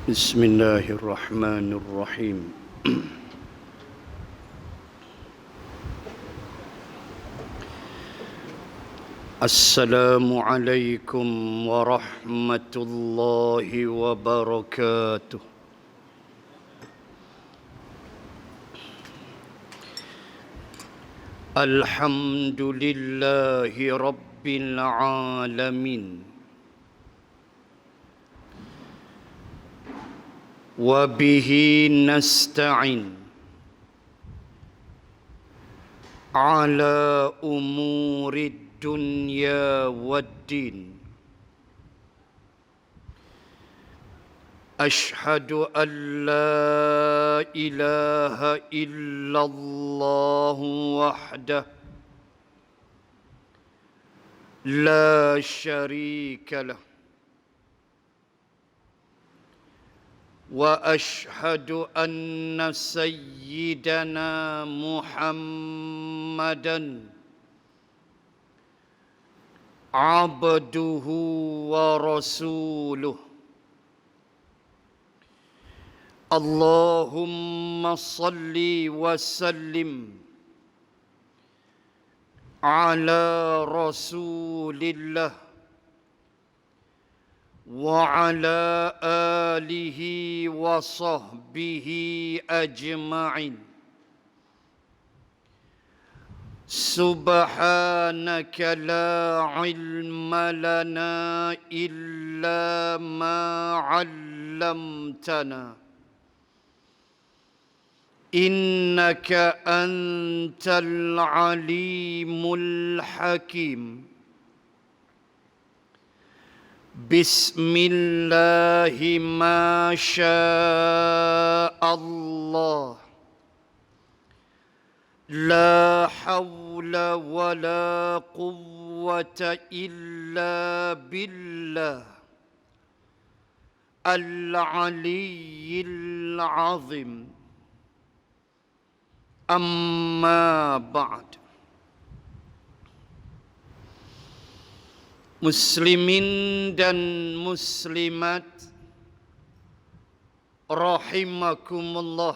بسم الله الرحمن الرحيم السلام عليكم ورحمة الله وبركاته. الحمد لله رب العالمين وبه نستعين على أمور الدنيا والدين. أشهد أن لا إله إلا الله وحده لا شريك له، وأشهد أن سيدنا محمدًا عبده ورسوله. اللهم صل وسلم على رسول الله وعلى آله وصحبه أجمعين. سبحانك لا علم لنا إلا ما علمتنا إنك أنت العليم الحكيم. بسم الله ما شاء الله، لا حول ولا قوة إلا بالله العلي العظيم. أما بعد، muslimin dan muslimat rahimakumullah.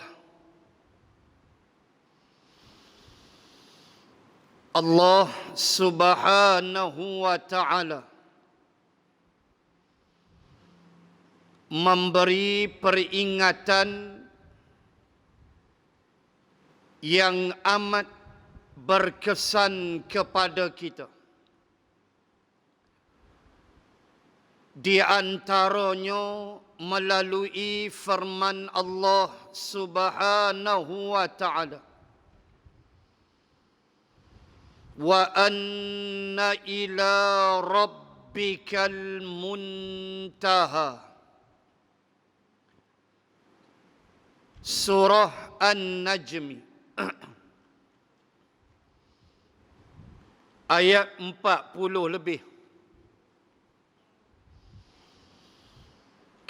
Allah Subhanahu wa ta'ala memberi peringatan yang amat berkesan kepada kita. Di antaranya melalui firman Allah Subhanahu wa ta'ala, wa anna ila rabbikal muntaha. Surah An-Najm ayat 40 lebih.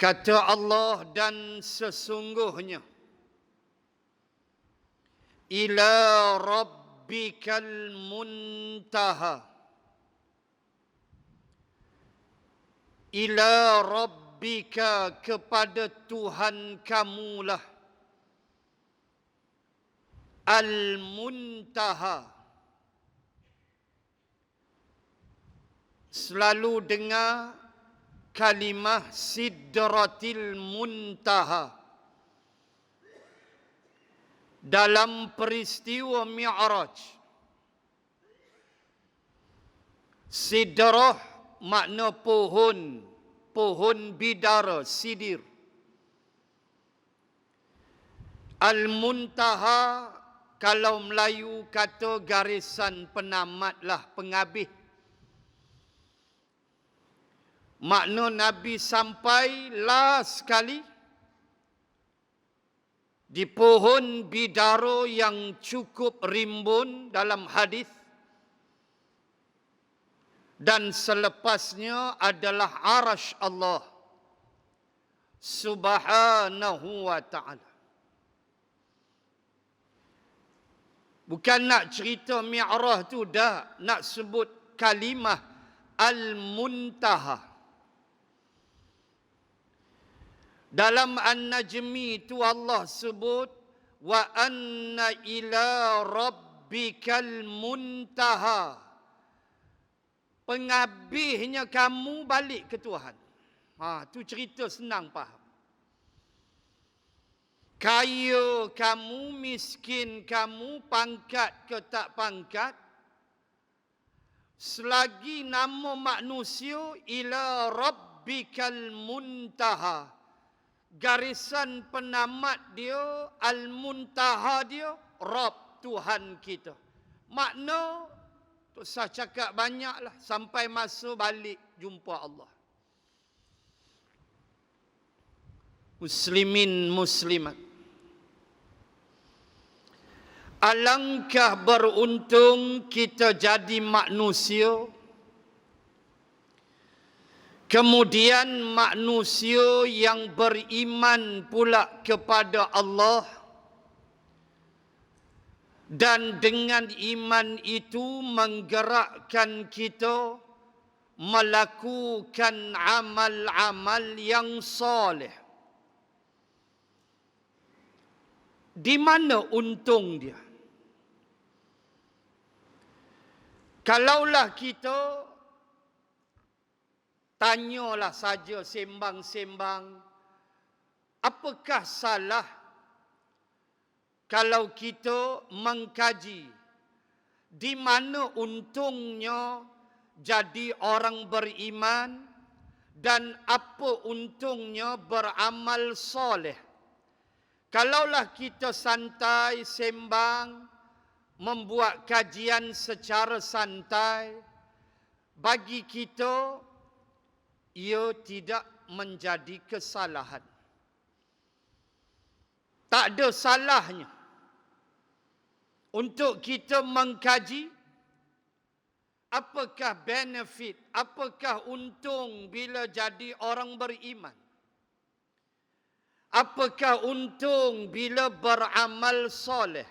Kata Allah, dan sesungguhnya ila rabbikal muntaha, ila rabbika, kepada Tuhan kamulah, al-muntaha. Selalu dengar kalimah sidratil muntaha dalam peristiwa Mi'raj. Sidrah makna pohon, pohon bidara, sidir. Al-muntaha kalau Melayu kata garisan penamat lah, penghabis. Makna Nabi sampai last sekali di pohon bidara yang cukup rimbun dalam hadis, dan selepasnya adalah arasy Allah Subhanahu wa ta'ala. Bukan nak cerita Mi'raj tu dah, nak sebut kalimah Al-Muntaha. Dalam An-Najmi itu Allah sebut wa anna ila rabbikal muntaha. Penghabisnya kamu balik ke Tuhan. Tu cerita senang faham. Kaya kamu, miskin kamu, pangkat ke tak pangkat, selagi nama manusia ila rabbikal muntaha, garisan penamat dia, al-muntaha dia, Rabb Tuhan kita. Makna tak usah cakap banyaklah, sampai masa balik jumpa Allah. Muslimin muslimat, alangkah beruntung kita jadi manusia, kemudian manusia yang beriman pula kepada Allah, dan dengan iman itu menggerakkan kita melakukan amal-amal yang soleh. Di mana untung dia? Kalaulah kita tanyalah saja sembang-sembang, apakah salah kalau kita mengkaji di mana untungnya jadi orang beriman dan apa untungnya beramal soleh? Kalaulah kita santai sembang, membuat kajian secara santai, bagi kita ia tidak menjadi kesalahan. Tak ada salahnya untuk kita mengkaji apakah benefit, apakah untung bila jadi orang beriman. Apakah untung bila beramal soleh?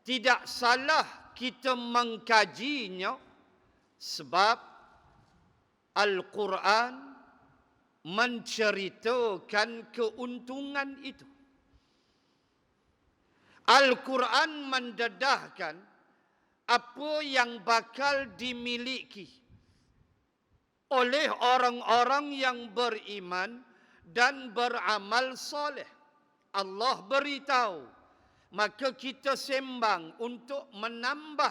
Tidak salah kita mengkajinya sebab Al-Quran menceritakan keuntungan itu. Al-Quran mendedahkan apa yang bakal dimiliki oleh orang-orang yang beriman dan beramal soleh. Allah beritahu, maka kita sembang untuk menambah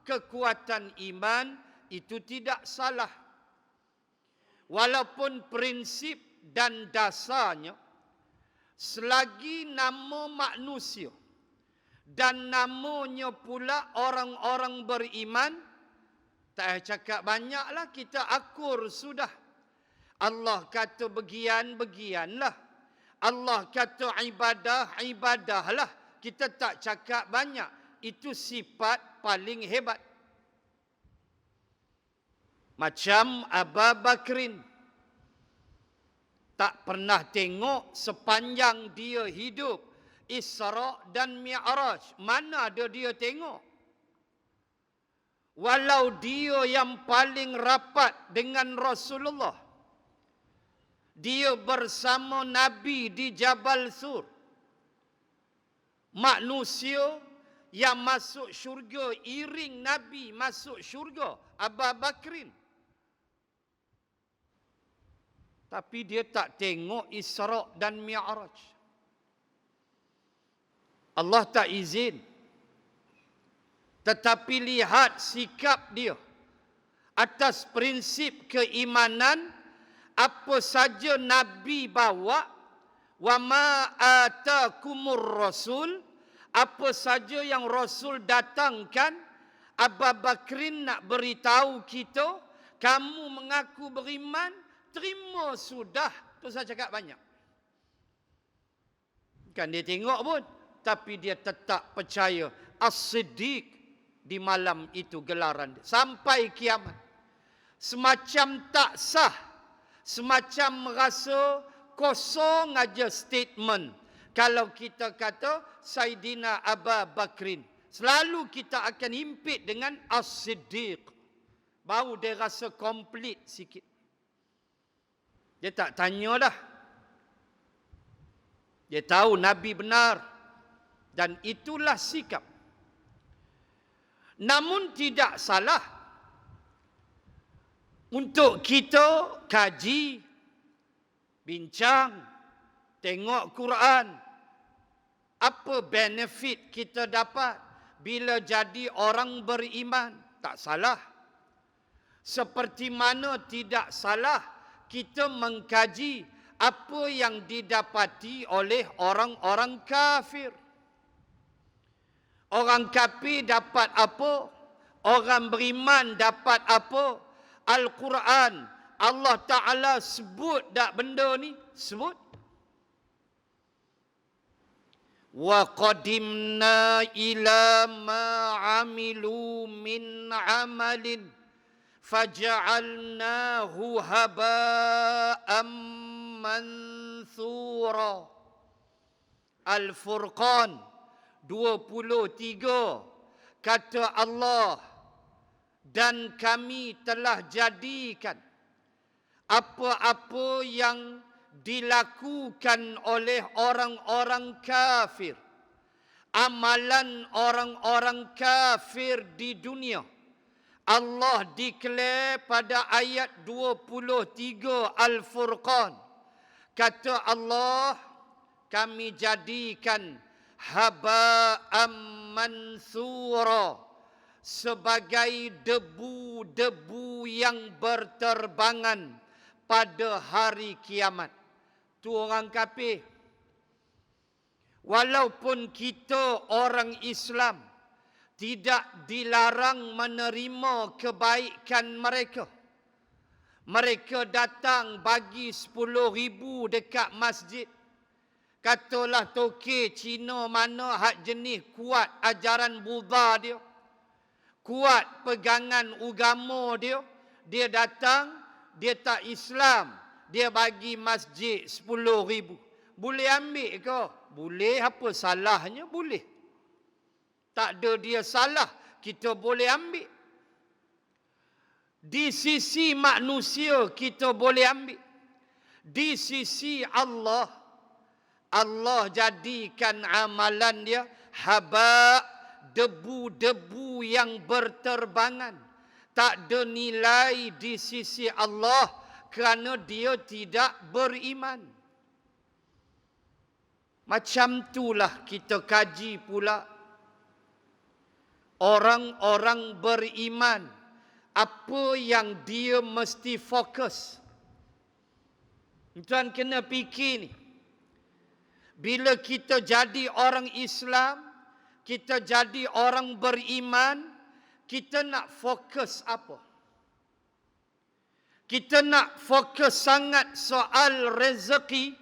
kekuatan iman, itu tidak salah. Walaupun prinsip dan dasarnya, selagi nama manusia dan namanya pula orang-orang beriman, tak cakap banyaklah, kita akur sudah. Allah kata begian-begianlah. Allah kata ibadah-ibadahlah. Kita tak cakap banyak. Itu sifat paling hebat. Macam Abu Bakrin. Tak pernah tengok sepanjang dia hidup Isra dan Mi'raj. Mana ada dia tengok? Walau dia yang paling rapat dengan Rasulullah, dia bersama Nabi di Jabal Sur. Manusia yang masuk syurga, iring Nabi masuk syurga, Abu Bakrin. Tapi dia tak tengok Isra dan Mi'raj. Allah tak izin. Tetapi lihat sikap dia atas prinsip keimanan. Apa saja Nabi bawa, wa ma atakumur rasul, apa saja yang Rasul datangkan, Abu Bakrin nak beritahu kita, kamu mengaku beriman, terima sudah. Tu saya cakap banyak. Kan dia tengok pun, tapi dia tetap percaya. As-Siddiq di malam itu gelaran dia. Sampai kiamat. Semacam tak sah. Semacam merasa kosong aja statement. Kalau kita kata Saidina Abu Bakrin. Selalu kita akan himpit dengan As-Siddiq. Baru dia rasa komplit sikit. Dia tak tanya dah. Dia tahu Nabi benar. Dan itulah sikap. Namun tidak salah untuk kita kaji, bincang, tengok Quran. Apa benefit kita dapat bila jadi orang beriman? Tak salah. Seperti mana tidak salah kita mengkaji apa yang didapati oleh orang-orang kafir. Orang kafir dapat apa? Orang beriman dapat apa? Al-Quran, Allah Ta'ala sebut tak benda ni? Sebut. Wa qadimna ila ma amilu min amalin faja'alnahu haba'am mansura. Al-Furqan 23 kata Allah, dan kami telah jadikan apa-apa yang dilakukan oleh orang-orang kafir, amalan orang-orang kafir di dunia, Allah declare pada ayat 23 Al-Furqan, kata Allah, kami jadikan haba'am mansura, sebagai debu-debu yang berterbangan pada hari kiamat. Tu orang kafir. Walaupun kita orang Islam tidak dilarang menerima kebaikan mereka. Mereka datang bagi 10,000 dekat masjid. Katalah toke Cina mana hak jenis kuat ajaran Buddha dia, kuat pegangan agama dia, dia datang, dia tak Islam, dia bagi masjid 10,000. Boleh ambil ke? Boleh. Apa salahnya? Boleh. Tak ada dia salah, kita boleh ambil. Di sisi manusia kita boleh ambil. Di sisi Allah, Allah jadikan amalan dia haba, debu-debu yang berterbangan. Tak ada nilai di sisi Allah kerana dia tidak beriman. Macam itulah kita kaji pula orang-orang beriman, apa yang dia mesti fokus. Tuan kena fikir ni. Bila kita jadi orang Islam, kita jadi orang beriman, kita nak fokus apa? Kita nak fokus sangat soal rezeki.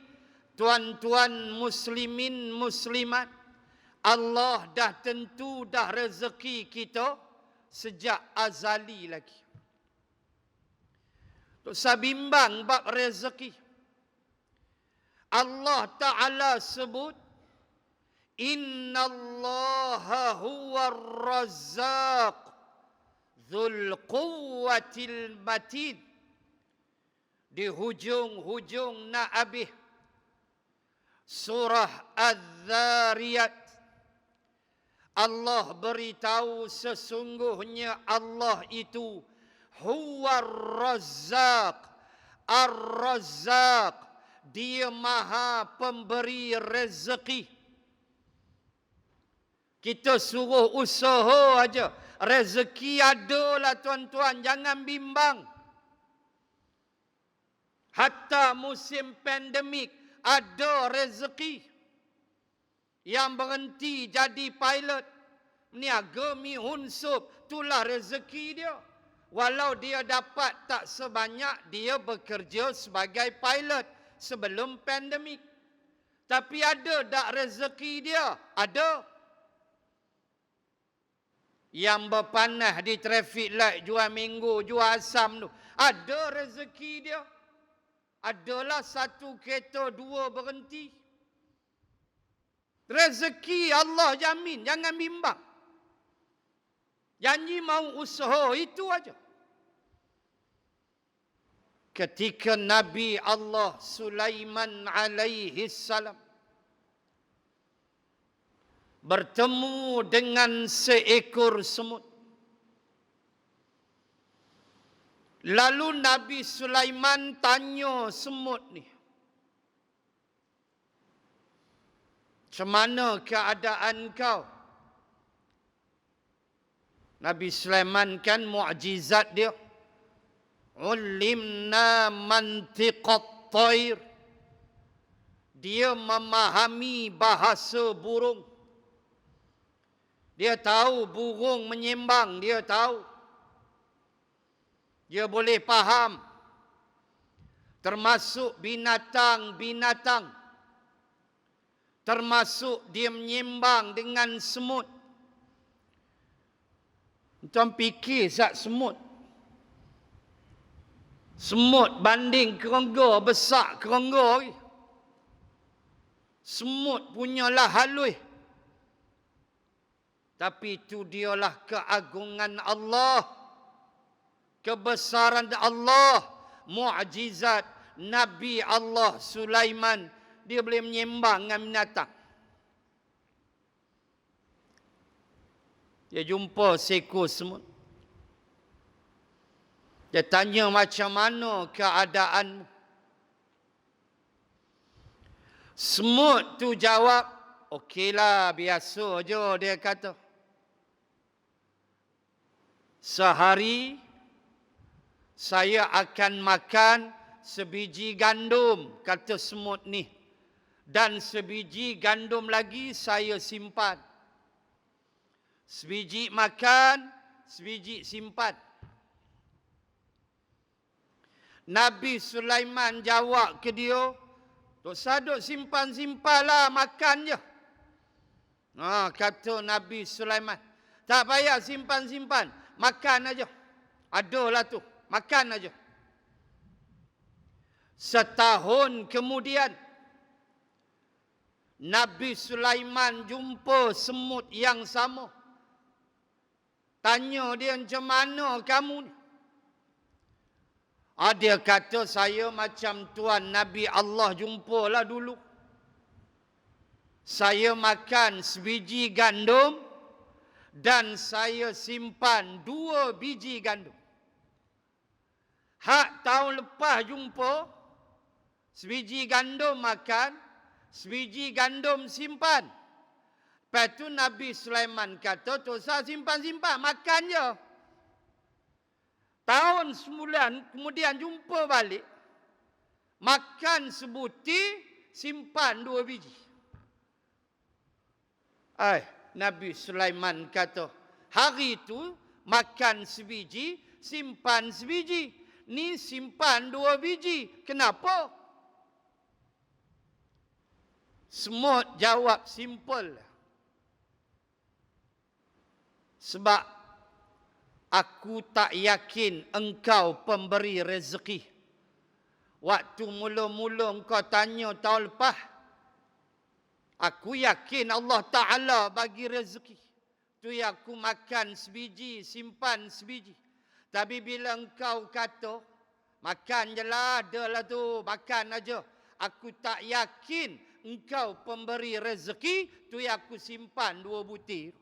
Tuan-tuan muslimin muslimat, Allah dah tentu dah rezeki kita sejak azali lagi. Tak usah bimbang bab rezeki. Allah Ta'ala sebut, Inna Allaha huwa razzaq dhul quwwatil matin. Di hujung-hujung nak habis surah Az-Zariyat, Allah beritahu sesungguhnya Allah itu huwa razzaq, ar-razzaq, dia maha pemberi rezeki. Kita suruh usaha aja, rezeki ada lah tuan-tuan, jangan bimbang. Hatta musim pandemik ada rezeki. Yang berhenti jadi pilot, niaga mi hunsub, itulah rezeki dia. Walau dia dapat tak sebanyak dia bekerja sebagai pilot sebelum pandemik. Tapi ada tak rezeki dia? Ada. Yang berpanah di traffic light jual mango, jual asam tu, ada rezeki dia. Adalah satu kereta dua berhenti. Rezeki Allah jamin, jangan bimbang. Janji mau usaha itu aja. Ketika Nabi Allah Sulaiman alaihi salam bertemu dengan seekor semut. Lalu Nabi Sulaiman tanya semut ni, "Macam mana keadaan kau?" Nabi Sulaiman kan mukjizat dia. Ulimna mantiqat thair. Dia memahami bahasa burung. Dia tahu burung menyembang, dia tahu. Dia boleh faham. Termasuk binatang-binatang. Termasuk dia menyembang dengan semut. Tuan fikir zat semut. Semut banding kerengga, besar kerengga lagi. Semut punyalah halus. Tapi itu dialah keagungan Allah. Kebesaran Allah, mukjizat Nabi Allah Sulaiman, dia boleh menyembang dengan binatang. Dia jumpa seekor semut. Dia tanya, "Macam mana keadaanmu?" Semut tu jawab, "Okeylah, biasa je," dia kata. "Sehari saya akan makan sebiji gandum," kata semut ni. "Dan sebiji gandum lagi saya simpan. Sebiji makan, sebiji simpan." Nabi Sulaiman jawab ke dia, "Tak usah duk simpan-simpanlah, makan je." Kata Nabi Sulaiman, "Tak payah simpan-simpan, makan aja. Adalah tu. Makan aja." Setahun kemudian, Nabi Sulaiman jumpa semut yang sama. Tanya dia, "Macam mana kamu ni?" Dia kata, "Saya macam tuan Nabi Allah jumpalah dulu. Saya makan sebiji gandum dan saya simpan 2 biji gandum. Hak tahun lepas jumpa, sebiji gandum makan, sebiji gandum simpan." Lepas tu Nabi Sulaiman kata, "Tak usah simpan-simpan, makan je." Tahun sebulan kemudian jumpa balik, makan sebutir, simpan 2 biji. Nabi Sulaiman kata, "Hari itu makan sebiji, simpan sebiji. Ni simpan 2 biji. Kenapa?" Semut jawab simple. "Sebab aku tak yakin engkau pemberi rezeki. Waktu mula-mula engkau tanya tahun lepas, aku yakin Allah Ta'ala bagi rezeki. Tu yang aku makan sebiji, simpan sebiji. Tapi bila engkau kata, makan je lah, adalah tu, makan aja. Aku tak yakin engkau pemberi rezeki, tu yang aku simpan 2 butir."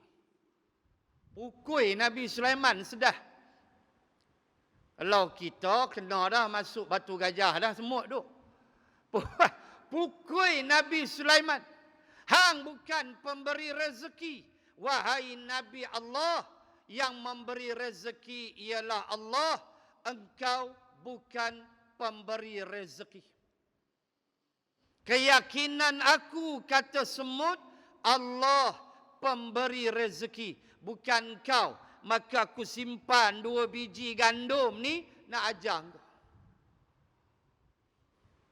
Pukul Nabi Sulaiman sedah. Kalau kita kena dah masuk batu gajah dah semut tu. Pukul Nabi Sulaiman. "Hang bukan pemberi rezeki. Wahai Nabi Allah, yang memberi rezeki ialah Allah. Engkau bukan pemberi rezeki." "Keyakinan aku," kata semut, "Allah pemberi rezeki, bukan kau. Maka aku simpan 2 biji gandum ni nak ajar kau."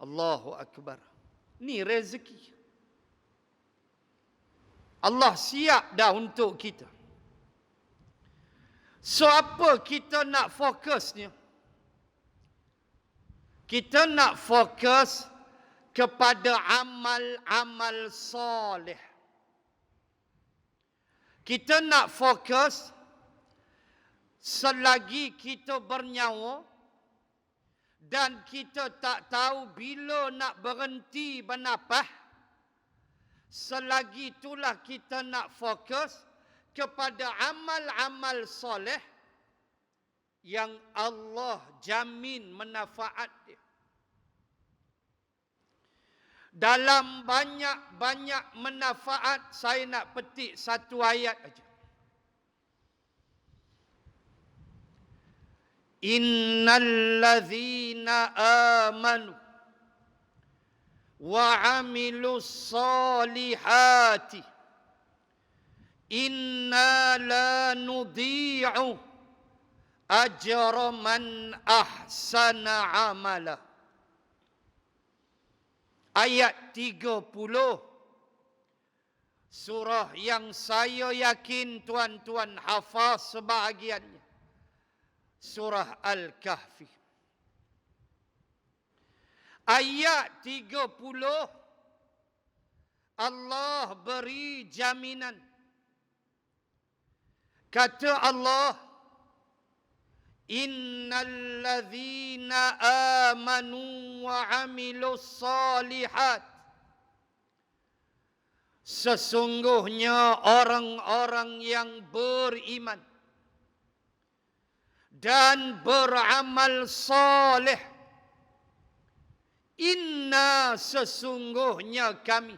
Allahu Akbar. Ni rezeki. Allah siap dah untuk kita. So apa kita nak fokusnya? Kita nak fokus kepada amal-amal soleh. Kita nak fokus selagi kita bernyawa dan kita tak tahu bila nak berhenti bernafas, selagi itulah kita nak fokus kepada amal-amal soleh yang Allah jamin manfaat dia. Dalam banyak-banyak manfaat, saya nak petik satu ayat aja. Innal ladzina amanu wa amilus solihati inna la nudhi'u ajra man ahsana amala. Ayat 30 surah yang saya yakin tuan-tuan hafaz sebahagiannya. Surah Al-Kahfi. Ayat 30 Allah beri jaminan. Kata Allah, innal ladzina amanu wa amilus solihat. Sesungguhnya orang-orang yang beriman dan beramal soleh, inna sesungguhnya kami,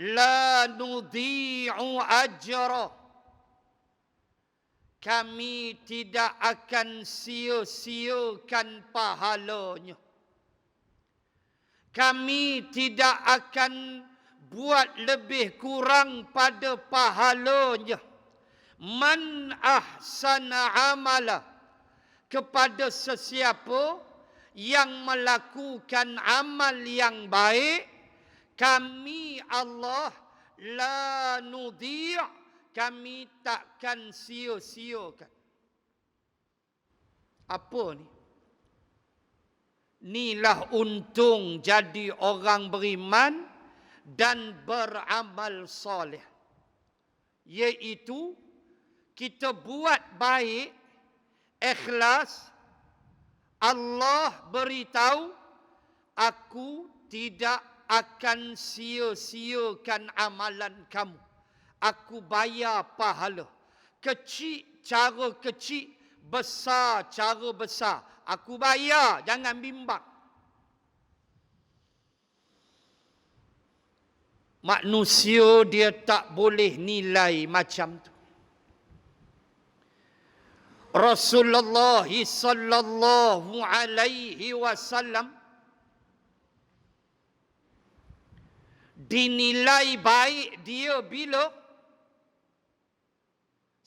la nudhi'u ajra, kami tidak akan sia-siakan pahalanya. Kami tidak akan buat lebih kurang pada pahalanya. Man ahsana amala, kepada sesiapa yang melakukan amal yang baik, kami Allah la nudhi', kami takkan sia-siakan. Apa ni? Inilah untung jadi orang beriman dan beramal soleh. Iaitu kita buat baik, ikhlas, Allah beritahu, aku tidak akan sia-siakan amalan kamu. Aku bayar pahala. Kecil cara kecil, besar cara besar. Aku bayar, jangan bimbang. Manusia dia tak boleh nilai macam tu. Rasulullah sallallahu alaihi wasallam dinilai baik dia bila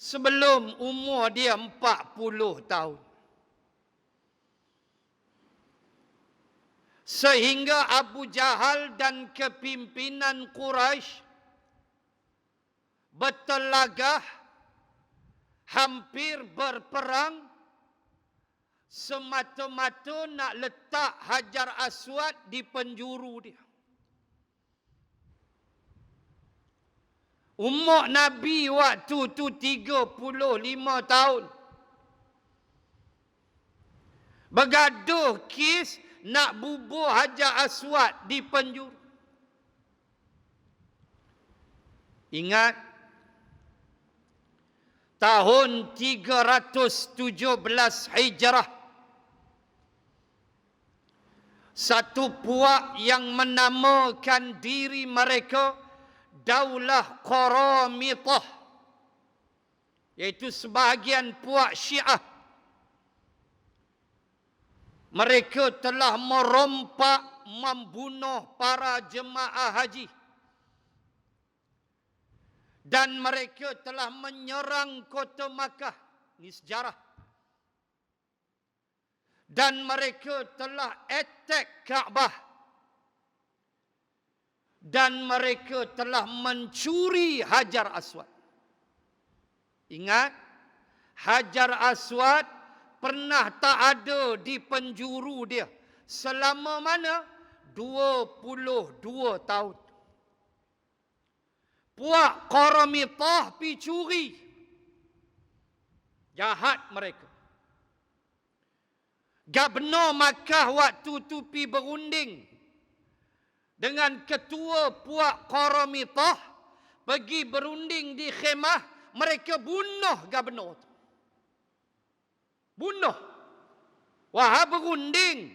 sebelum umur dia 40 tahun. Sehingga Abu Jahal dan kepimpinan Quraisy bertelagah, hampir berperang, semata-mata nak letak Hajar Aswad di penjuru dia. Umur Nabi waktu tu 35 tahun. Bergaduh kes nak bubuh Hajar Aswad di penjuru. Ingat, tahun 317 Hijrah, satu puak yang menamakan diri mereka Daulah Qaramitah, iaitu sebahagian puak Syiah, mereka telah merompak, membunuh para jemaah haji, dan mereka telah menyerang kota Makkah. Ini sejarah. Dan mereka telah attack Kaabah. Dan mereka telah mencuri Hajar Aswad. Ingat, Hajar Aswad pernah tak ada di penjuru dia. Selama mana? 22 tahun. Puak Qaramitah pi curi. Jahat mereka. Gubernur Makkah waktu tu pi berunding dengan ketua puak Qaramitah pergi berunding di khemah, mereka bunuh gubernur tu. Bunuh. Wah, berunding.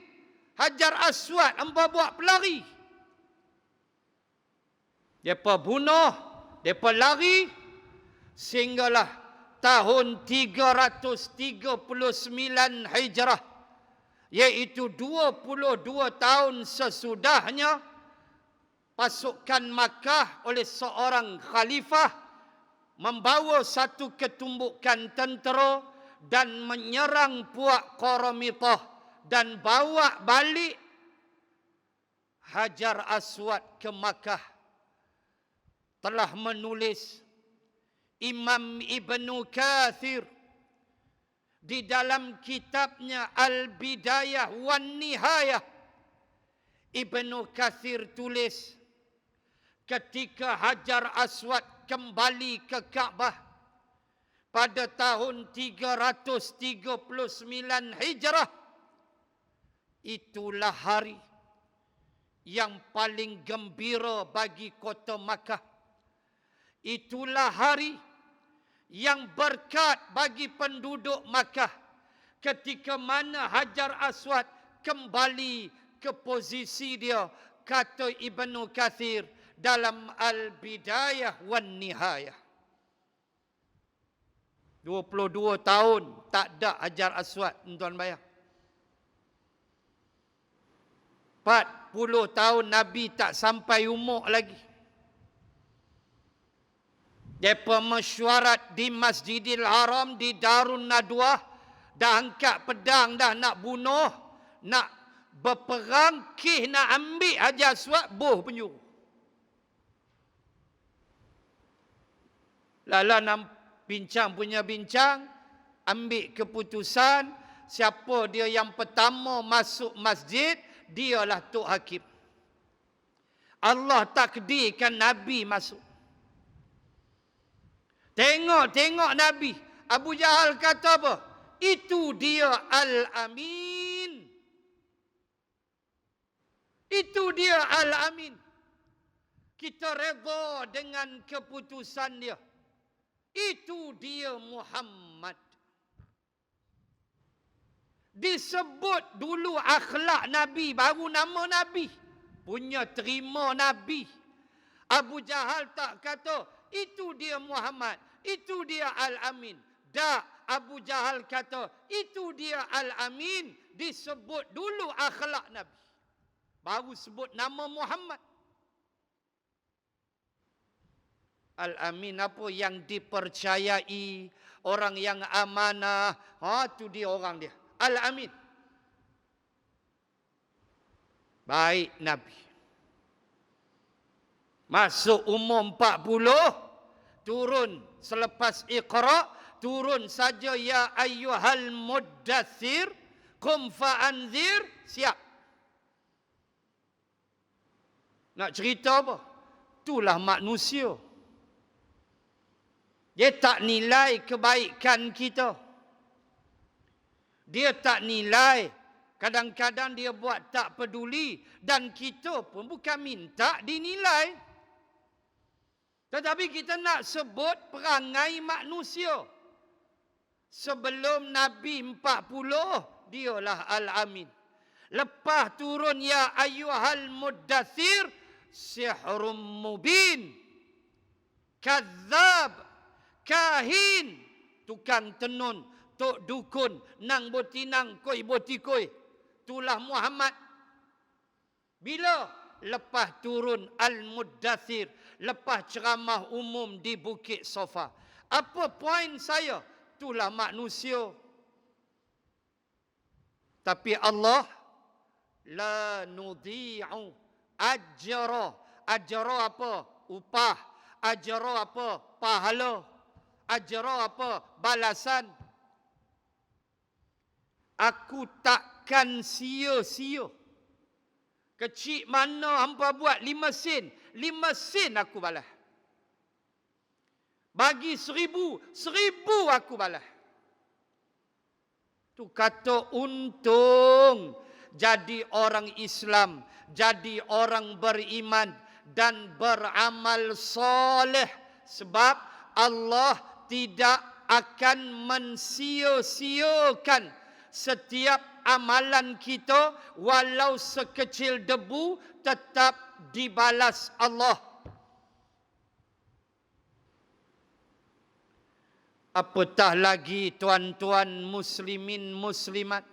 Hajar Aswad hampa buat pelari. Depa bunuh, depa lari sehinggalah tahun 339 Hijrah, iaitu 22 tahun sesudahnya, pasukan Makkah oleh seorang khalifah membawa satu ketumbukan tentera dan menyerang puak Qaramitah dan bawa balik Hajar Aswad ke Makkah. Telah menulis Imam Ibnu Kathir di dalam kitabnya Al-Bidayah wan Nihayah. Ibnu Kathir tulis, ketika Hajar Aswad kembali ke Kaabah pada tahun 339 Hijrah, itulah hari yang paling gembira bagi kota Makkah. Itulah hari yang berkat bagi penduduk Makkah, ketika mana Hajar Aswad kembali ke posisi dia, kata Ibnu Kathir dalam Al-Bidayah wan Nihayah. 22 tahun tak ada Hajar Aswad, tuan bayang. 40 tahun Nabi tak sampai umur lagi. Depa mesyuarat di Masjidil Haram, di Darun Nadwah, dah angkat pedang dah nak bunuh, nak berperang, kih nak ambil Hajar Aswad, boh penjuru. Lala nak bincang punya bincang, ambil keputusan, siapa dia yang pertama masuk masjid, dialah Tok Hakim. Allah takdirkan Nabi masuk. Tengok Nabi. Abu Jahal kata apa? Itu dia Al-Amin. Itu dia Al-Amin. Kita redha dengan keputusan dia. Itu dia Muhammad. Disebut dulu akhlak Nabi, baru nama Nabi. Punya terima Nabi. Abu Jahal tak kata, itu dia Muhammad, itu dia Al-Amin. Tak, Abu Jahal kata, itu dia Al-Amin. Disebut dulu akhlak Nabi, baru sebut nama Muhammad. Al-Amin apa? Yang dipercayai, orang yang amanah. Itu dia orang dia, Al-Amin. Baik Nabi. Masuk umur 40, turun selepas Iqra, turun saja ya ayyuhal muddathir, qum fa'anzir, siap. Nak cerita apa? Itulah manusia. Dia tak nilai kebaikan kita. Dia tak nilai. Kadang-kadang dia buat tak peduli. Dan kita pun bukan minta dinilai. Tetapi kita nak sebut perangai manusia. Sebelum Nabi 40, dialah Al-Amin. Lepas turun ya ayyuhal muddathir, sihrum mubin, kadzab, kahin, tukang tenun, tok dukun, nang botinang, koi botikoi. Itulah Muhammad. Bila? Lepas turun Al-Muddathir, lepas ceramah umum di Bukit Sofa. Apa poin saya? Itulah manusia. Tapi Allah la nudhi'u ajra. Ajra apa? Upah. Ajra apa? Pahala. Ajra apa? Balasan. Aku takkan sia-sia. Kecil mana hampa buat 5 sen, 5 sen aku balas. Bagi 1000, 1000 aku balas. Tu kata untung jadi orang Islam, jadi orang beriman dan beramal soleh. Sebab Allah tidak akan mensia-siakan setiap amalan kita, walau sekecil debu, tetap dibalas Allah. Apatah lagi tuan-tuan muslimin muslimat,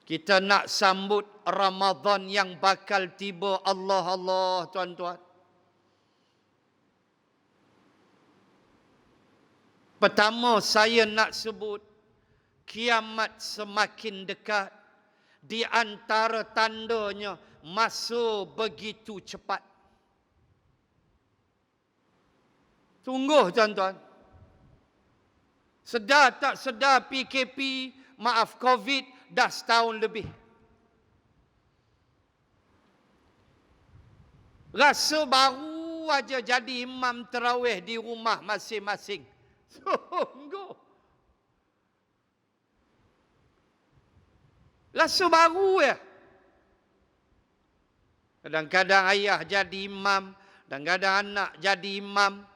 kita nak sambut Ramadan yang bakal tiba. Allah tuan-tuan. Pertama saya nak sebut, kiamat semakin dekat. Di antara tandanya, masa begitu cepat. Sungguh tuan-tuan. Sedar tak sedar PKP, maaf COVID, dah setahun lebih. Rasa baru aja jadi imam tarawih di rumah masing-masing. Sungguh. Rasa baru ya. Kadang-kadang ayah jadi imam, kadang-kadang anak jadi imam.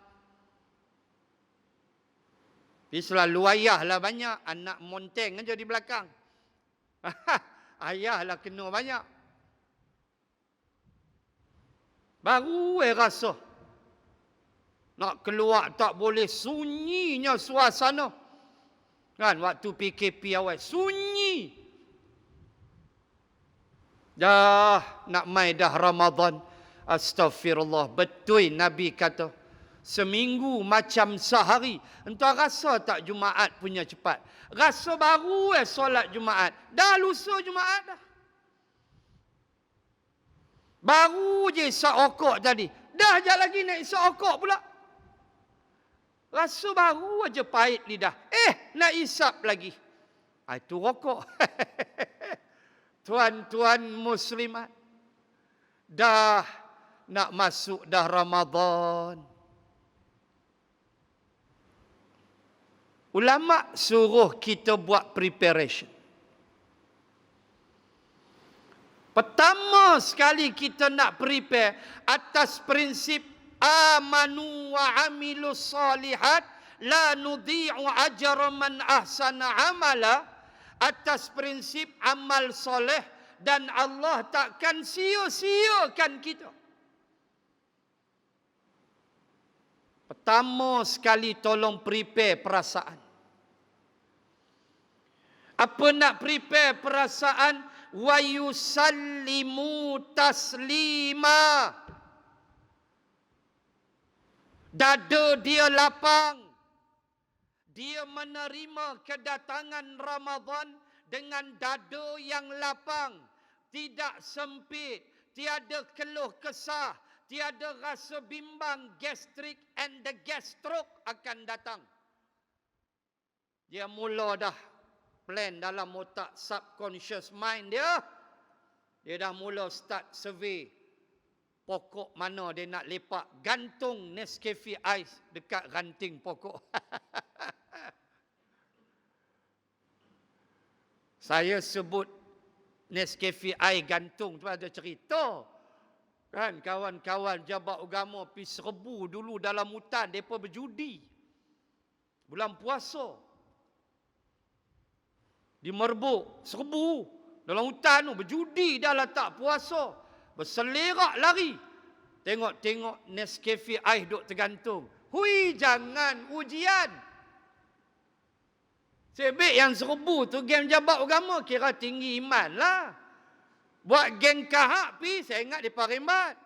Tapi selalu ayah lah banyak, anak monteng aja di belakang. Ayah lah kena banyak. Baru rasa. Nak keluar tak boleh, sunyinya suasana. Kan waktu PKP awal, sunyi. Dah nak mai dah Ramadan. Astaghfirullah. Betul Nabi kata, seminggu macam sehari. Entah rasa tak Jumaat punya cepat. Rasa baru solat Jumaat. Dah lusa Jumaat dah. Baru je isap okok tadi. Dah je lagi nak isap okok pula. Rasa baru aja pahit lidah. Nak isap lagi. Itu rokok. Tuan-tuan muslimat. Dah nak masuk dah Ramadan. Ulama suruh kita buat preparation. Pertama sekali kita nak prepare atas prinsip amanu wa amilus salihat la nudhi'u ajra man ahsana amala. Atas prinsip amal soleh dan Allah takkan sia-siakan kita. Pertama sekali tolong prepare perasaan. Apa nak prepare perasaan? Wa yusallimu taslima. Dada dia lapang. Dia menerima kedatangan Ramadan dengan dada yang lapang. Tidak sempit. Tiada keluh kesah. Tiada rasa bimbang, gastrik and the gasstroke akan datang. Dia mula dah plan dalam otak subconscious mind dia. Dia dah mula start survey. Pokok mana dia nak lepak. Gantung Nescafe Ice dekat ranting pokok. Saya sebut Nescafe Ice gantung tu ada cerita. Kan kawan-kawan jabat agama pergi serbu dulu dalam hutan. Mereka berjudi. Bulan puasa. Di Merbuk. Serbu. Dalam hutan tu berjudi dah lah tak puasa. Berselerak lari. Tengok-tengok Nescafe Ice duk tergantung. Hui, jangan ujian. Sebab yang serbu tu geng jabat agama kira tinggi iman lah. Buat geng kahak pi, saya ingat di Parimat.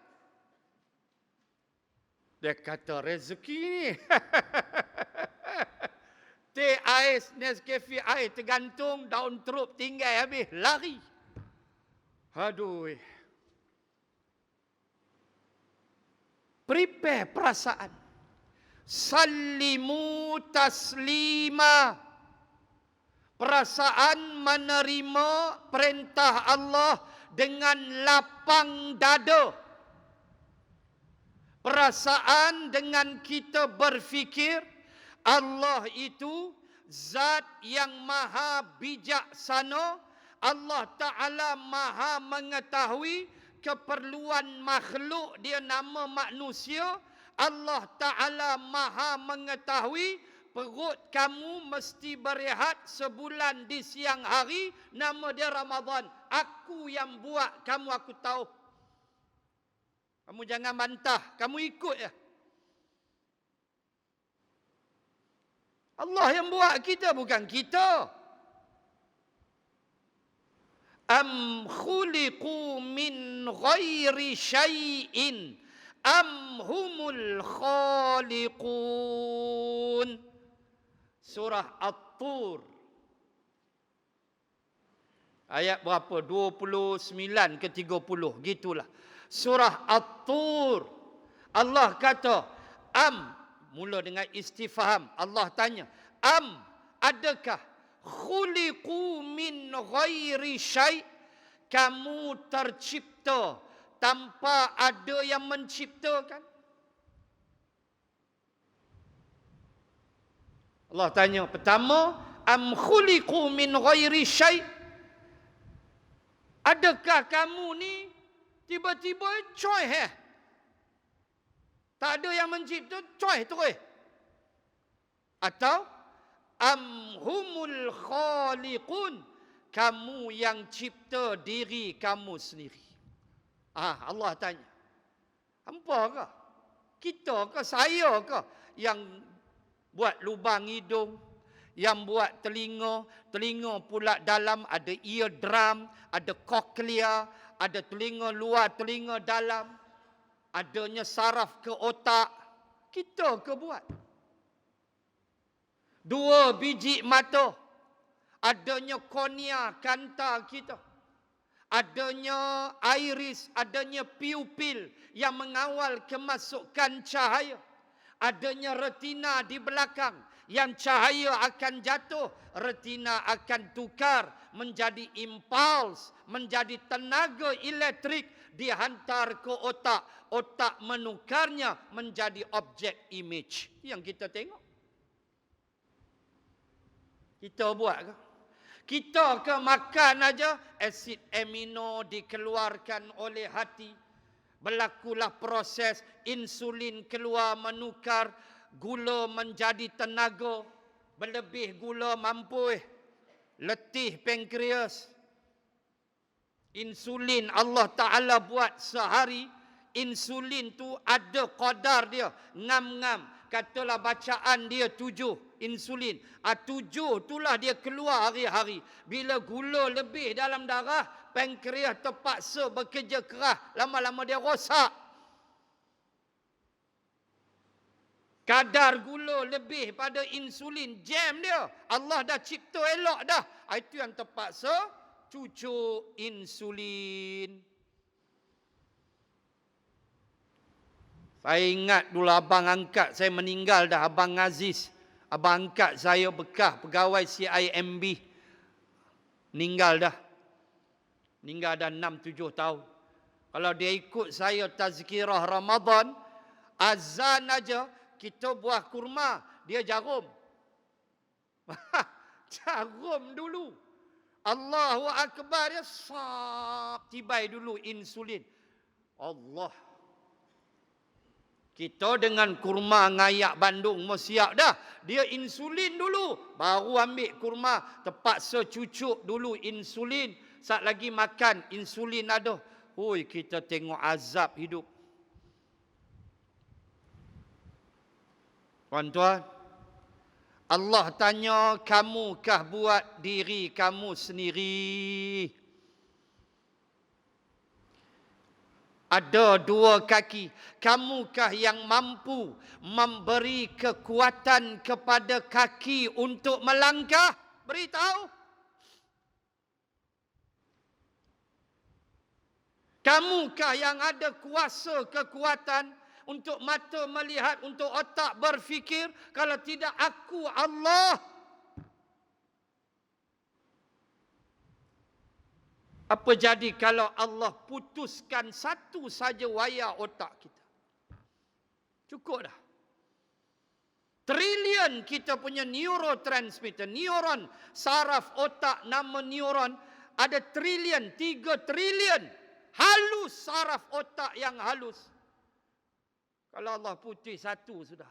Dia kata rezeki ni. Teh ais Nescafe Ice tergantung, daun terup tinggal habis, lari. Aduh. Prepare perasaan. Sallimu taslima. Perasaan menerima perintah Allah dengan lapang dada. Perasaan dengan kita berfikir Allah itu zat yang maha bijaksana. Allah Ta'ala maha mengetahui keperluan makhluk dia nama manusia. Allah Ta'ala maha mengetahui perut kamu mesti berehat sebulan di siang hari. Nama dia Ramadan. Aku yang buat, kamu aku tahu. Kamu jangan bantah, kamu ikut ya. Allah yang buat kita, bukan kita. Am khuliqu min ghairi syai'in am humul khaliqun. Surah At-Tur. Ayat berapa? 29 ke 30. Gitulah. Surah At-Tur. Allah kata, am, mula dengan istifham. Allah tanya, am, adakah khuliqu min ghairi syai', kamu tercipta tanpa ada yang menciptakan? Allah tanya pertama, am khuliqu min ghairi syai', adakah kamu ni tiba-tiba coy tak ada yang mencipta, coy terus? Atau am humul khaliqun, kamu yang cipta diri kamu sendiri? Allah tanya. Hampa ke? Kita ke? Saya ke? Yang buat lubang hidung, yang buat telinga. Telinga pula dalam ada eardrum, ada cochlea, ada telinga luar, telinga dalam. Adanya saraf ke otak. Kita ke buat? 2 biji mata. Adanya kornea, kanta kita. Adanya iris, adanya pupil yang mengawal kemasukan cahaya. Adanya retina di belakang yang cahaya akan jatuh, retina akan tukar menjadi impuls, menjadi tenaga elektrik, dihantar ke otak. Otak menukarnya menjadi objek image yang kita tengok. Kita buat ke? Kita ke makan aja, asid amino dikeluarkan oleh hati. Berlakulah proses insulin keluar menukar gula menjadi tenaga. Berlebih gula mampu letih pankreas. Insulin Allah Ta'ala buat sehari. Insulin tu ada kadar dia. Ngam-ngam. Katalah bacaan dia 7 insulin. 7 itulah dia keluar hari-hari. Bila gula lebih dalam darah, pankreas terpaksa bekerja keras. Lama-lama dia rosak. Kadar gula lebih pada insulin. Jam dia. Allah dah cipta elok dah. Itu yang terpaksa cucuk insulin. Saya ingat dulu abang angkat saya meninggal dah, Abang Aziz. Abang angkat saya bekas pegawai CIMB. Meninggal dah. Meninggal dah 6-7 tahun. Kalau dia ikut saya tazkirah Ramadan, azan aja, kita buah kurma, dia jarum. Jarum dulu. Allahu Akbar, dia tibai dulu insulin. Allah. Kita dengan kurma ngayak Bandung mau siap dah. Dia insulin dulu. Baru ambil kurma. Terpaksa cucuk dulu insulin. Saat lagi makan insulin ada. Hui, kita tengok azab hidup. Tuan-tuan. Allah tanya, kamukah buat diri kamu sendiri? Ada 2 kaki. Kamukah yang mampu memberi kekuatan kepada kaki untuk melangkah? Beritahu. Kamukah yang ada kuasa kekuatan untuk mata melihat, untuk otak berfikir? Kalau tidak, aku Allah. Apa jadi kalau Allah putuskan satu saja wayar otak kita? Cukup dah. Trilion kita punya neurotransmitter, neuron, saraf otak nama neuron ada trilion, 3 trilion. Halus saraf otak yang halus. Kalau Allah putih satu sudah.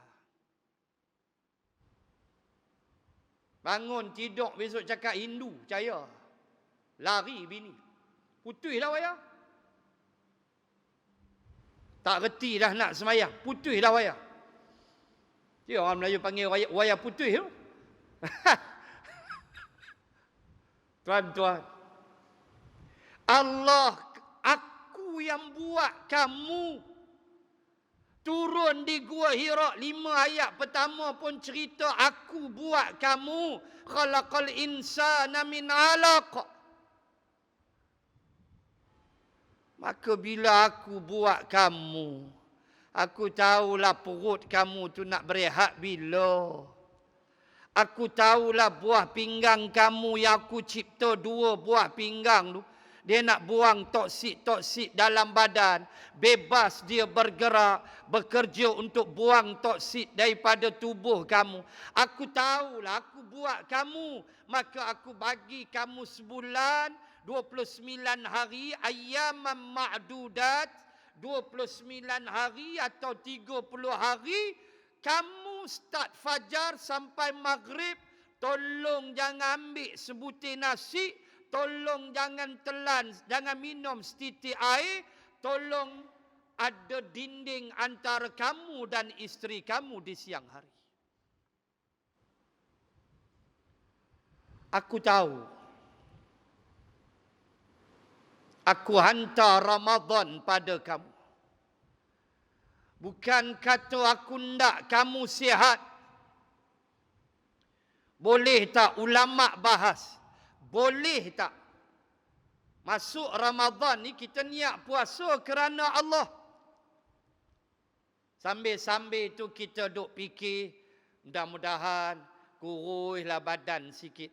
Bangun tidur besok cakap Hindu, percaya. Lari bini. Putih dah wayah. Tak reti dah nak semayang. Putih dah wayah. Dia orang Melayu panggil wayah putih tu. Tuan-tuan. Allah, aku yang buat kamu. Turun di Gua Hira 5 ayat pertama pun cerita aku buat kamu. Khalaqal insana min 'alaq. Maka bila aku buat kamu, aku tahulah perut kamu tu nak berehat bila. Aku tahulah buah pinggang kamu yang aku cipta 2 buah pinggang tu. Dia nak buang toksik-toksik dalam badan. Bebas dia bergerak, bekerja untuk buang toksik daripada tubuh kamu. Aku tahulah aku buat kamu. Maka aku bagi kamu sebulan, 29 hari, ayyaman ma'dudat, 29 hari atau 30 hari. Kamu start fajar sampai maghrib, tolong jangan ambil sebutir nasi, tolong jangan telan, jangan minum setitik air, tolong ada dinding antara kamu dan isteri kamu di siang hari. Aku tahu. Aku hantar Ramadan pada kamu. Bukan kata aku nak kamu sihat. Boleh tak ulama bahas? Boleh tak? Masuk Ramadan ni kita niat puasa kerana Allah. Sambil-sambil tu kita duk fikir, mudah-mudahan kuruslah badan sikit.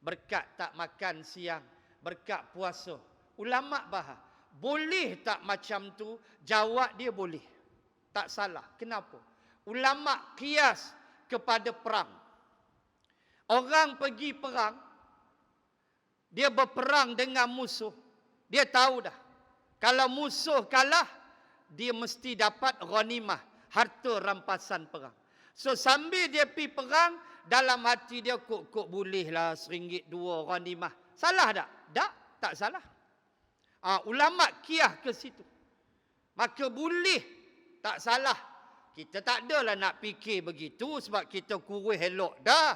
Berkat tak makan siang, berkat puasa. Ulama bahas. Boleh tak macam tu? Jawab dia boleh. Tak salah. Kenapa? Ulama kias kepada perang. Orang pergi perang, dia berperang dengan musuh. Dia tahu dah. Kalau musuh kalah, dia mesti dapat ghanimah, harta rampasan perang. So sambil dia pergi perang, dalam hati dia kok bolehlah RM1, RM2 ghanimah. Salah tak? Tak salah. Ulama kiyah ke situ. Maka boleh, tak salah. Kita tak adalah nak fikir begitu sebab kita kurus elok dah.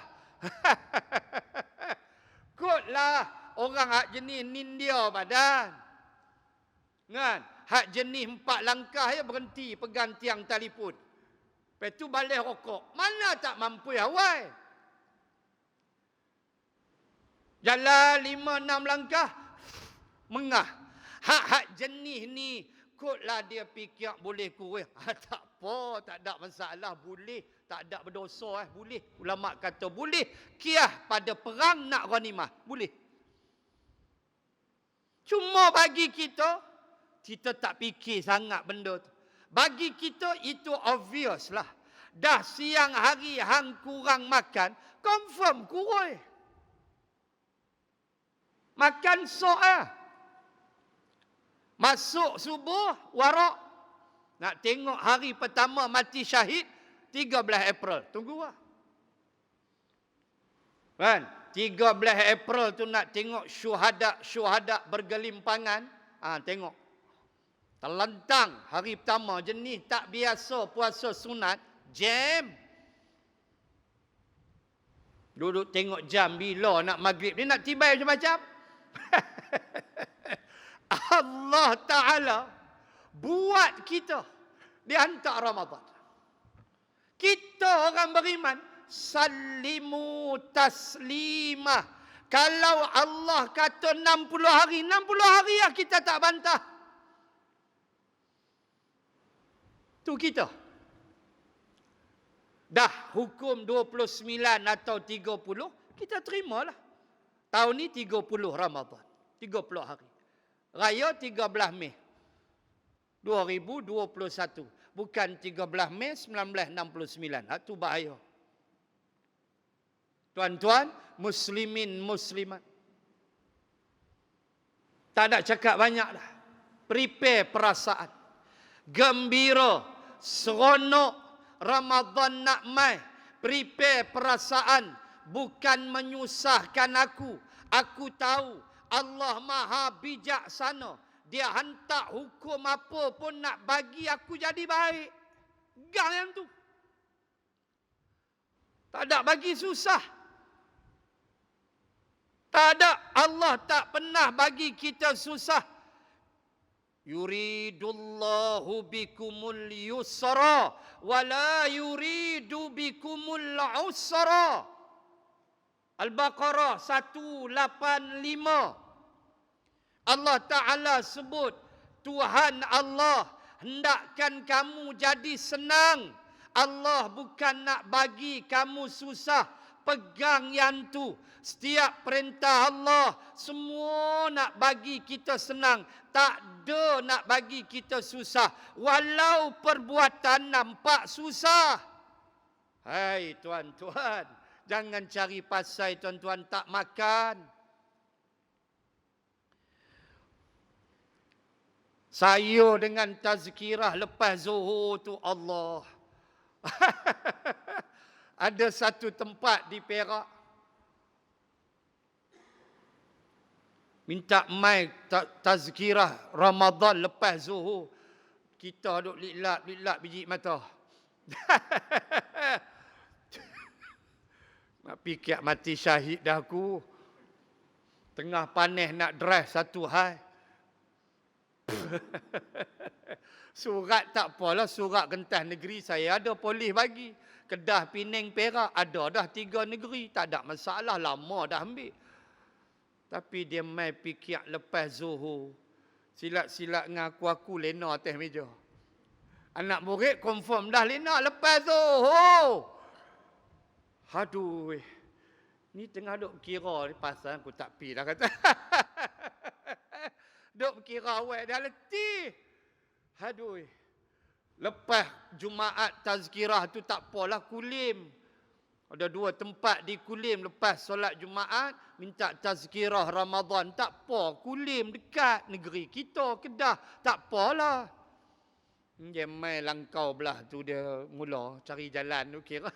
Kotlah orang hak jenis nindia badan. Kan? Hak jenis 4 langkah ya berhenti pegang tiang telefon. Lepas tu balik rokok. Mana tak mampu awal. Jalan 5-6 langkah. Mengah. Hak jenis ni. Kotlah dia fikir boleh kurus. Tak apa. Tak ada masalah. Boleh. Tak ada berdosa. Boleh. Ulama kata boleh. Kiyah pada perang nak ghanimah. Boleh. Cuma bagi kita tak fikir sangat benda tu. Bagi kita itu obvious lah. Dah siang hari hang kurang makan, confirm kurus. Makan sok . Masuk subuh, warak. Nak tengok hari pertama mati syahid, 13 April. Tunggu lah. Kan? 13 April tu nak tengok syuhada bergelimpangan. Tengok. Terlentang hari pertama jenis tak biasa puasa sunat, jam. Duduk tengok jam bila nak maghrib. Dia nak tibai macam-macam. Allah Ta'ala buat kita di hantar Ramadan. Kita orang beriman, sallimu taslimah. Kalau Allah kata 60 hari, 60 hari lah kita tak bantah. Tu kita. Dah hukum 29 atau 30, kita terimalah. Tahun ni 30 Ramadan. 30 hari. Raya 13 Mei 2021. Bukan 13 Mei 1969. Itu bahaya. Tuan-tuan, muslimin, muslimat. Tak nak cakap banyak dah. Prepare perasaan. Gembira, seronok, Ramadan nak mai. Prepare perasaan. Bukan menyusahkan aku. Aku tahu Allah Maha bijaksana. Dia hantar hukum apa pun nak bagi aku jadi baik. Gang yang tu. Tak ada bagi susah. Tak ada. Allah tak pernah bagi kita susah. Yuridullahu bikumul yusra wa la yuridu bikumul usra. Al-Baqarah 185. Allah Ta'ala sebut, Tuhan Allah hendakkan kamu jadi senang. Allah bukan nak bagi kamu susah. Pegang yang tu. Setiap perintah Allah, semua nak bagi kita senang. Tak ada nak bagi kita susah. Walau perbuatan nampak susah. Hai tuan-tuan, jangan cari pasal tuan-tuan tak makan. Saya dengan tazkirah lepas Zuhur tu Allah. Ada satu tempat di Perak. Minta mai tazkirah Ramadan lepas Zuhur. Kita duk lilap biji mata. Nak fikir mati syahid dah aku. Tengah panas nak drive satu hal. Surat tak apalah, surat Gentas Negeri saya ada polis bagi. Kedah, Penang, Perak ada dah 3 negeri. Tak ada masalah, lama dah ambil. Tapi dia mai fikir lepas Zuhur. Silat-silat dengan aku lena atas meja. Anak murid confirm dah lena lepas Zuhur. Aduh. Ni tengah duk kira pasal aku tak pi dah kata. Duk kira awak dah letih. Aduh. Lepas Jumaat tazkirah tu tak apalah Kulim. Ada 2 tempat di Kulim lepas solat Jumaat minta tazkirah Ramadan. Tak apa, Kulim dekat negeri kita Kedah. Tak apalah. Dia mai langkau belah tu dia mula cari jalan tu kira.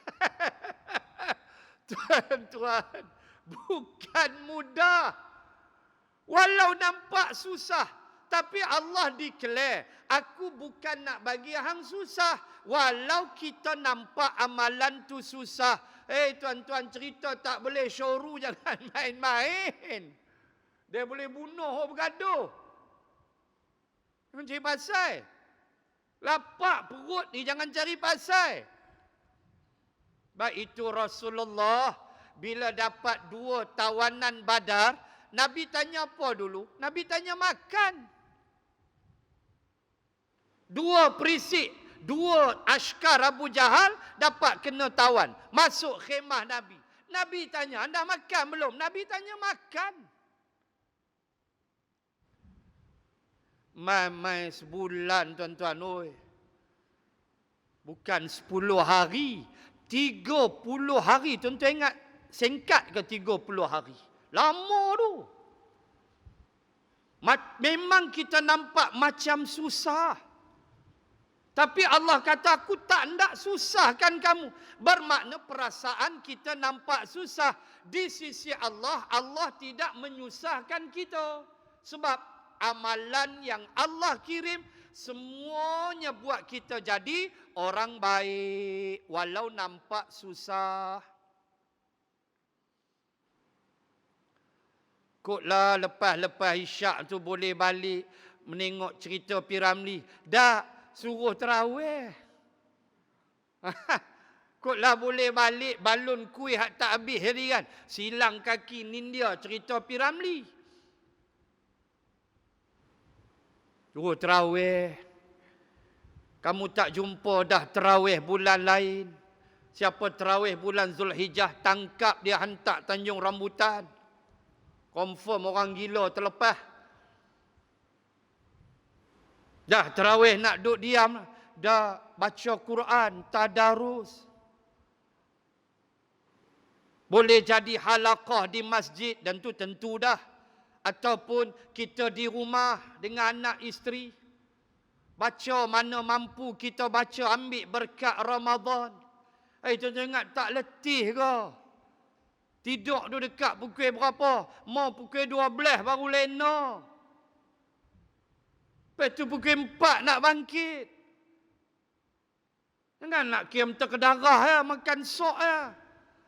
Tuan-tuan, bukan mudah. Walau nampak susah, tapi Allah declare, aku bukan nak bagi hang susah. Walau kita nampak amalan tu susah. Tuan-tuan, cerita tak boleh syuru, jangan main-main. Dia boleh bunuh orang bergaduh. Jangan cari pasal. Lapak perut ni jangan cari pasal. Baik itu Rasulullah bila dapat 2 tawanan Badar, Nabi tanya apa dulu? Nabi tanya makan. 2 perisik, 2 askar Abu Jahal dapat kena tawan. Masuk khemah Nabi. Nabi tanya, anda makan belum? Nabi tanya makan. Mai sebulan tuan-tuan. Oi. Bukan 10 hari. 30 hari. Tuan-tuan ingat singkat ke 30 hari? Lama tu. Memang kita nampak macam susah. Tapi Allah kata, aku tak hendak susahkan kamu. Bermakna perasaan kita nampak susah. Di sisi Allah, Allah tidak menyusahkan kita. Sebab amalan yang Allah kirim, semuanya buat kita jadi orang baik. Walau nampak susah. Kotlah lepas isyak tu boleh balik menengok cerita P. Ramlee. Dah suruh terawih. Kotlah boleh balik balon kuih hak tak habis hari kan. Silang kaki Nindia cerita P. Ramlee. Suruh terawih. Kamu tak jumpa dah terawih bulan lain. Siapa terawih bulan Zulhijjah, tangkap dia hantar Tanjung Rambutan. Confirm orang gila terlepas. Dah terawih nak duduk diam. Dah baca Quran, tadarus. Boleh jadi halaqah di masjid dan tu tentu dah. Ataupun kita di rumah dengan anak isteri. Baca mana mampu kita baca, ambil berkat Ramadan. Tuan-tuan ingat tak letih ke? Tidur tu dekat pukul berapa? Mau pukul 12 baru lena. Lepas tu pukul 4 nak bangkit. Jangan nak kiam terkedarah ya, makan sok ya.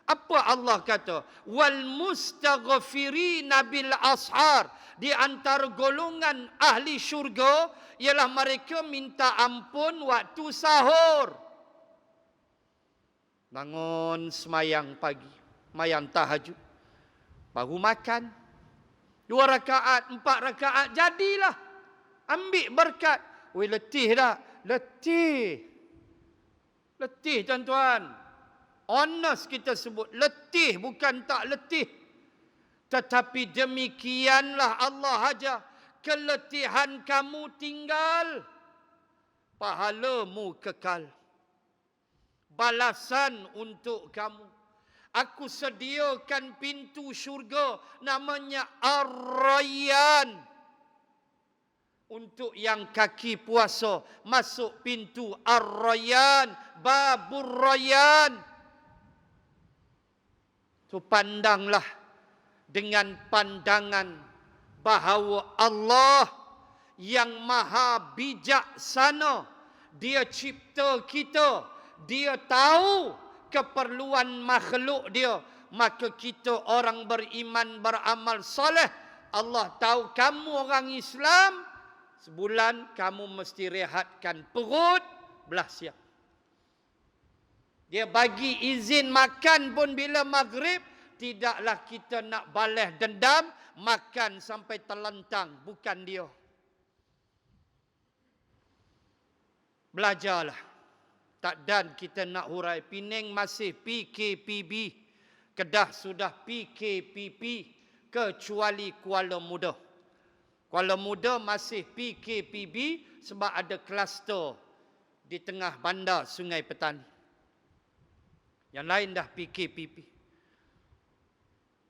Apa Allah kata? Wal mustaghfirina bil ashar. Di antara golongan ahli syurga ialah mereka minta ampun waktu sahur. Bangun semayang pagi, semayang tahajud, baru makan 2 rakaat, 4 rakaat, jadilah. Ambil berkat. Weh, letih tak? Letih. Letih tuan-tuan. Honest kita sebut. Letih bukan tak letih. Tetapi demikianlah Allah ajar. Keletihan kamu tinggal. Pahalamu kekal. Balasan untuk kamu. Aku sediakan pintu syurga. Namanya Ar-Rayyan. Untuk yang kaki puasa. Masuk pintu Ar-Rayyan. Babur Rayyan. So pandanglah dengan pandangan bahawa Allah yang maha bijaksana, Dia cipta kita, Dia tahu keperluan makhluk Dia. Maka kita orang beriman, beramal soleh, Allah tahu kamu orang Islam, sebulan kamu mesti rehatkan perut belah siang. Dia bagi izin makan pun bila maghrib. Tidaklah kita nak balas dendam. Makan sampai terlentang. Bukan dia. Belajarlah. Tak dan kita nak hurai. Penang masih PKPB. Kedah sudah PKPP. Kecuali Kuala Muda. Kuala Muda masih PKPB. Sebab ada kluster di tengah bandar Sungai Petani. Yang lain dah PKPP.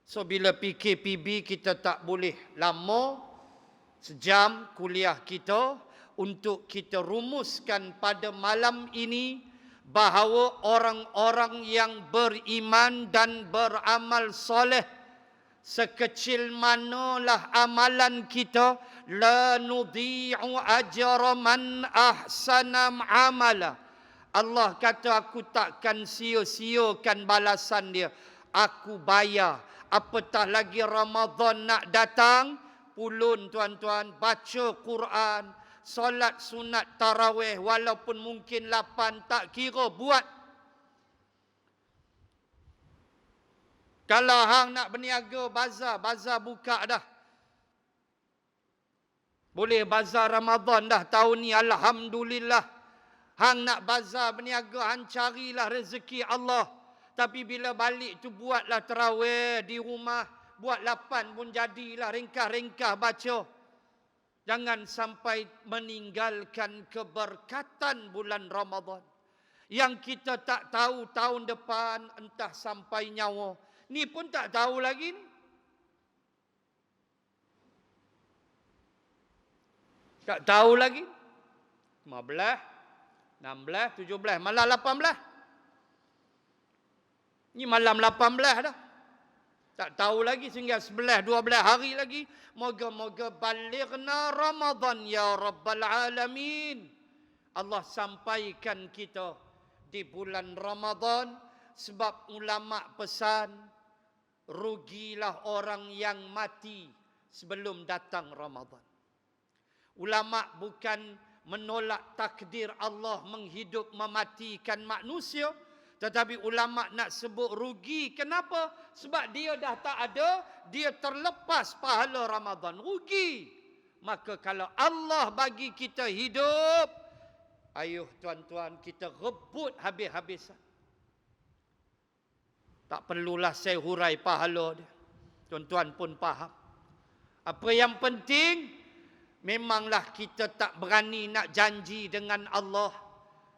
So bila PKPB kita tak boleh lama, sejam kuliah kita untuk kita rumuskan pada malam ini bahawa orang-orang yang beriman dan beramal soleh, sekecil manalah amalan kita, la nudhi'u ajra man ahsana amala. Allah kata aku takkan sia-siakan balasan dia. Aku bayar. Apatah lagi Ramadan nak datang. Pulun tuan-tuan. Baca Quran. Solat sunat tarawih. Walaupun mungkin 8. Tak kira buat. Kalau hang nak berniaga bazar. Bazar buka dah. Boleh bazar Ramadan dah tahun ni. Alhamdulillah. Hang nak bazar berniaga, hang carilah rezeki Allah. Tapi bila balik tu buatlah tarawih di rumah. Buat 8 pun jadilah, ringkah-ringkah baca. Jangan sampai meninggalkan keberkatan bulan Ramadan. Yang kita tak tahu tahun depan entah sampai nyawa. Ni pun tak tahu lagi ni. Tak tahu lagi. 15. 16, 17, malam 18. Ini malam 18 dah. Tak tahu lagi sehingga 11, 12 hari lagi. Moga-moga balighna Ramadan ya Rabbal Alamin. Allah sampaikan kita di bulan Ramadan. Sebab ulama pesan, rugilah orang yang mati sebelum datang Ramadan. Ulama bukan menolak takdir Allah menghidup mematikan manusia. Tetapi ulama nak sebut rugi. Kenapa? Sebab dia dah tak ada. Dia terlepas pahala Ramadan. Rugi. Maka kalau Allah bagi kita hidup, ayuh tuan-tuan, kita rebut habis-habisan. Tak perlulah saya hurai pahala dia. Tuan-tuan pun faham. Apa yang penting, memanglah kita tak berani nak janji dengan Allah.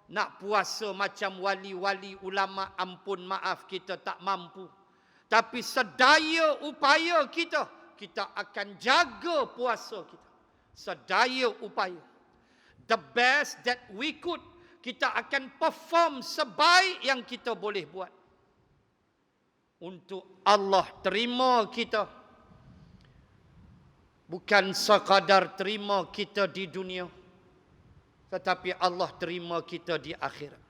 Nak puasa macam wali-wali ulama, ampun maaf kita tak mampu. Tapi sedaya upaya kita akan jaga puasa kita. Sedaya upaya. The best that we could, kita akan perform sebaik yang kita boleh buat. Untuk Allah terima kita. Bukan sekadar terima kita di dunia, tetapi Allah terima kita di akhirat.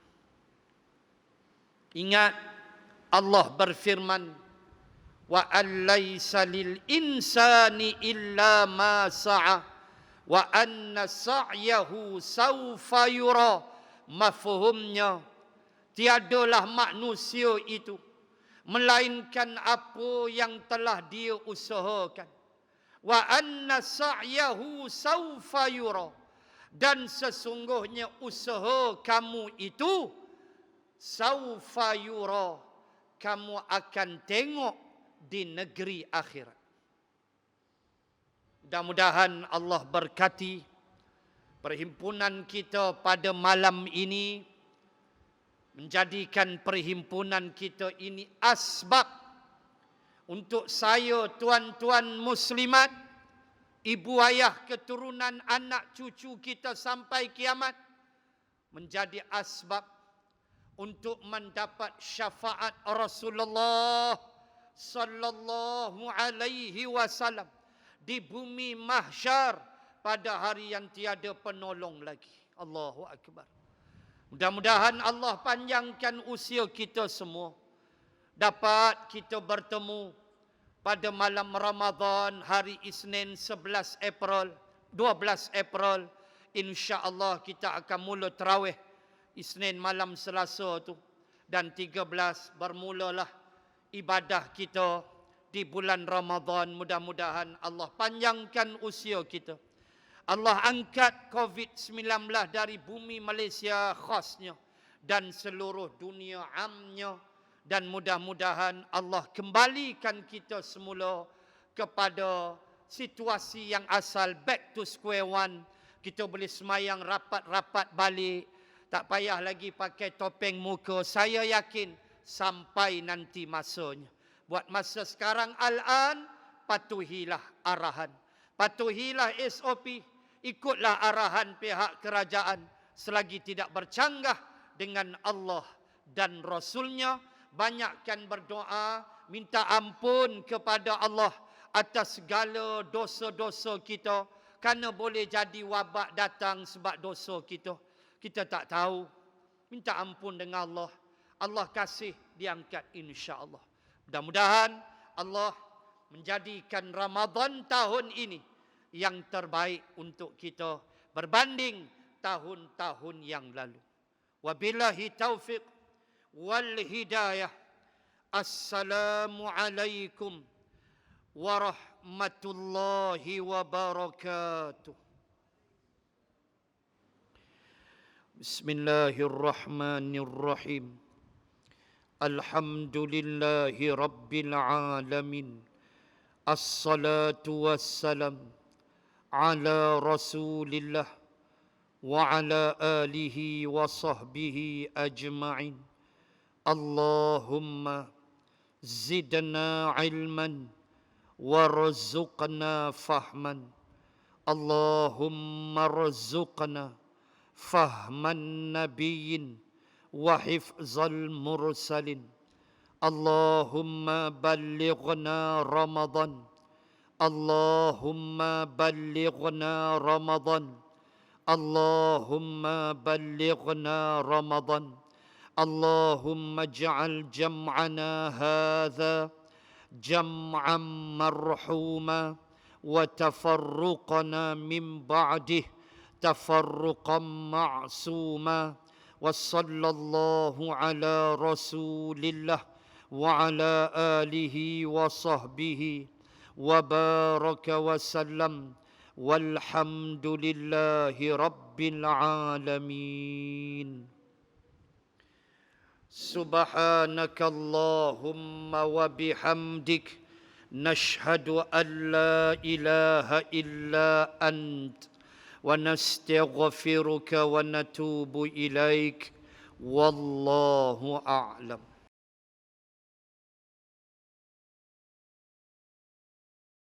Ingat, Allah berfirman, wa allaysa lil insani illa ma sa'a wa anna sa'yahu sawfa yura. Mafhumnya, tiadalah manusia itu melainkan apa yang telah dia usahakan. Wa anna sa'yahu sawfa yura. Dan sesungguhnya usaha kamu itu sawfa yura, kamu akan tengok di negeri akhirat. Mudah-mudahan Allah berkati perhimpunan kita pada malam ini, menjadikan perhimpunan kita ini asbab untuk saya, tuan-tuan muslimat, ibu ayah, keturunan, anak cucu kita sampai kiamat, menjadi asbab untuk mendapat syafaat Rasulullah sallallahu alaihi wasallam di bumi mahsyar pada hari yang tiada penolong lagi. Allahu akbar. Mudah-mudahan Allah panjangkan usia kita semua, dapat kita bertemu pada malam Ramadan hari Isnin 12 April, insya-Allah kita akan mula tarawih Isnin malam Selasa tu, dan 13 bermulalah ibadah kita di bulan Ramadan. Mudah-mudahan Allah panjangkan usia kita. Allah angkat COVID-19 dari bumi Malaysia khasnya dan seluruh dunia amnya. Dan mudah-mudahan Allah kembalikan kita semula kepada situasi yang asal, back to square one. Kita boleh semayang rapat-rapat balik. Tak payah lagi pakai topeng muka. Saya yakin sampai nanti masanya. Buat masa sekarang al-an, patuhilah arahan. Patuhilah SOP. Ikutlah arahan pihak kerajaan selagi tidak bercanggah dengan Allah dan Rasulnya. Banyakkan berdoa, minta ampun kepada Allah atas segala dosa-dosa kita, kerana boleh jadi wabak datang sebab dosa kita. Kita tak tahu. Minta ampun dengan Allah. Allah kasih diangkat insya-Allah. Mudah-mudahan Allah menjadikan Ramadan tahun ini yang terbaik untuk kita berbanding tahun-tahun yang lalu. Wabillahi taufiq wal hidayah. Assalamualaikum warahmatullahi wabarakatuh. Bismillahirrahmanirrahim. Alhamdulillahi rabbil alamin. Assalatu wassalam ala Rasulillah wa ala alihi wa sahbihi ajma'in. Allahumma zidna ilman warzuqna fahman. Allahumma rzuqna fahman nabiyyin wa hifzal mursalin. Allahumma ballighna Ramadan. Allahumma ballighna Ramadan. Allahumma ballighna Ramadan. Allahumma ij'al jam'ana hadha jam'an marhuma wa tafarruqana min ba'dih tafarruqan ma'suma. Wa sallallahu ala Rasulillah wa ala alihi wa sahbihi wa baraka wa sallam. Walhamdulillahi rabbil alamin. Subhanaka Allahumma wa bihamdik nashhadu an la ilaha illa ant wa nastaghfiruka wa natubu ilaik. Wallahu a'lam.